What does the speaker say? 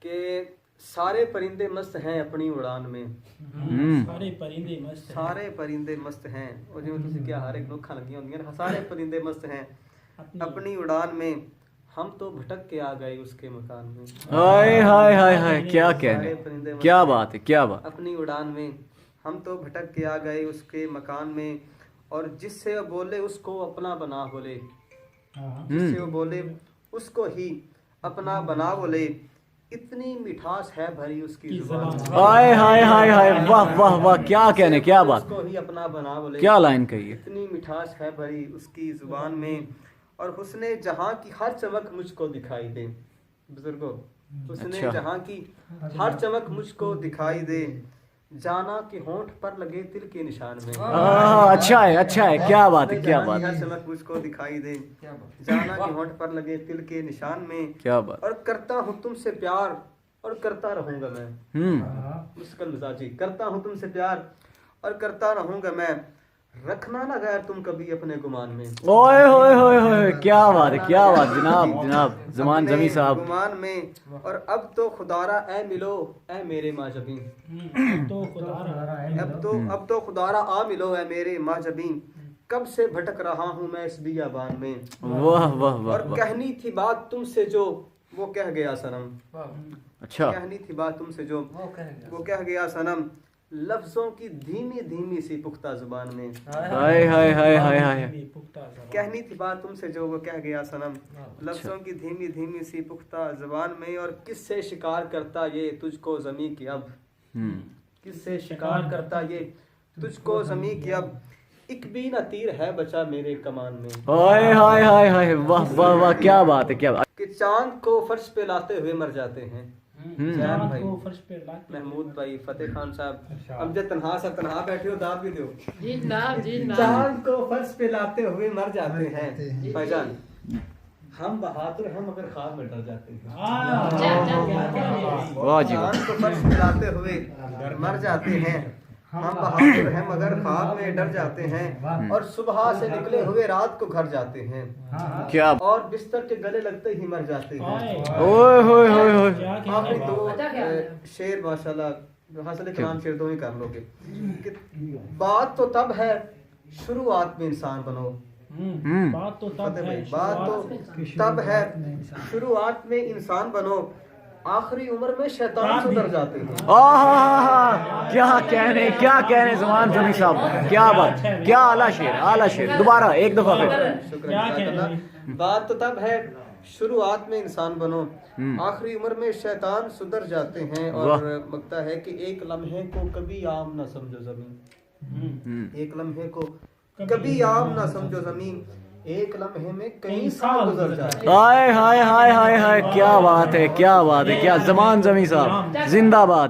کہ سارے پرندے مست ہیں اپنی اڑان میں. سارے پرندے مست ہیں اور جو تسی کیا ہر ایک نوکھا لگی ہوندیاں نے. سارے پرندے مست ہیں اپنی اڑان میں, ہم تو بھٹک کے آ گئے اس کے مکان میں. ہائے ہائے ہائے ہائے, کیا کہنے, کیا بات ہے, کیا بات. اپنی اڑان میں ہم تو بھٹک کے آ گئے اس کے مکان میں, اور جس سے وہ بولے اس کو اپنا بنا بولے. جس سے وہ بولے اس کو ہی اپنا بنا بولے. اتنی مٹھاس ہے بھری اس کی زبان میں. ہائے ہائے ہائے ہائے, واہ واہ واہ, کیا کہنے, کیا بات. اس کو ہی اپنا بنا بولے. کیا لائن کہی ہے. اتنی مٹھاس ہے بھری اس کی زبان میں, اور حسن جہاں کی ہر چمک مجھ کو دکھائی دے. بزرگوں, حسن جہاں کی ہر چمک مجھ کو دکھائی دے. جانا کہ ہونٹ پر لگے تل کے نشان میں. اچھا ہے, اچھا ہے, کیا بات ہے, کیا بات. ہر چمک مجھ کو دکھائی دے. جانا کہ ہونٹ پر لگے تل کے نشان میں. کیا بات. اور کرتا ہوں تم سے پیار اور کرتا رہوں گا میں. مسکن مزاجی. کرتا ہوں تم سے پیار اور کرتا رہوں گا میں. رکھنا نہ غیر تم کبھی اپنے گمان میں. اوئے ہوئے ہوئے ہوئے, کیا بات ہے, کیا بات. جناب جناب زمان زمیں صاحب. گمان میں. اور اب تو خدارا اے ملو اے میرے ماجبین. اب تو خدارا آ ملو اے میرے ماجبین. کب سے بھٹک رہا ہوں میں اس بیابان میں. واہ واہ واہ. اور کہنی تھی بات تم سے جو وہ کہہ گیا صنم. اچھا. کہنی تھی بات تم سے جو وہ کہہ گیا صنم. لفظوں کی دھیمی دھیمی سی پختہ زبان میں. ہائے ہائے ہائے ہائے ہائے. کہنی تھی بات تم سے جو وہ کہہ گیا صنم. لفظوں کی دھیمی دھیمی سی پختہ زبان میں. اور کس سے شکار کرتا یہ تجھ کو زمیں کی اب. کس سے شکار کرتا یہ تجھ کو زمیں کی اب. ایک بھی نہ تیر ہے بچا میرے کمان میں. ہائے ہائے ہائے ہائے, واہ واہ واہ, کیا بات ہے, کیا بات. کہ چاند کو فرش پہ لاتے ہوئے مر جاتے ہیں. محمود بھائی, فتح خان صاحب, امجد تنہا صاحب, تنہا بیٹھے ہو داد بھی دو. چاند کو فرش پہ لاتے ہوئے مر جاتے ہیں بھائی جان. ہم بہادر ہم اگر خواب میں ڈر جاتے ہیں. چاند کو فرش پہ لاتے ہوئے مر جاتے ہیں. ہم بہادر ہیں مگر خواب میں ڈر جاتے ہیں. اور صبح سے نکلے ہوئے رات کو گھر جاتے ہیں. کیا. اور بستر کے گلے لگتے ہی مر جاتے ہیں. اوئے ہوئے ہوئے ہوئے. آخری دو شعر ماشاءاللہ حاصل کلام شعر دو ہی کر لو گے. بات تو تب ہے شروعات میں انسان بنو. بات تو تب ہے شروعات میں انسان بنو. آخری عمر میں شیطان سدھر جاتے ہیں. کیا کہنے, کیا کہنے زمان زمیں صاحب, کیا بات, کیا اعلیٰ شعر, اعلیٰ شعر. دوبارہ ایک دفعہ پھر. شکریہ. بات تو تب ہے شروعات میں انسان بنو. آخری عمر میں شیطان سدھر جاتے ہیں. اور مگتا ہے کہ ایک لمحے کو کبھی عام نہ سمجھو زمین. ایک لمحے کو کبھی عام نہ سمجھو زمین. ایک لمحے میں کئی سال گزر جاتے. ہائے ہائے ہائے ہائے ہائے, کیا بات ہے, کیا بات ہے, کیا. زمان زمیں صاحب زندہ باد.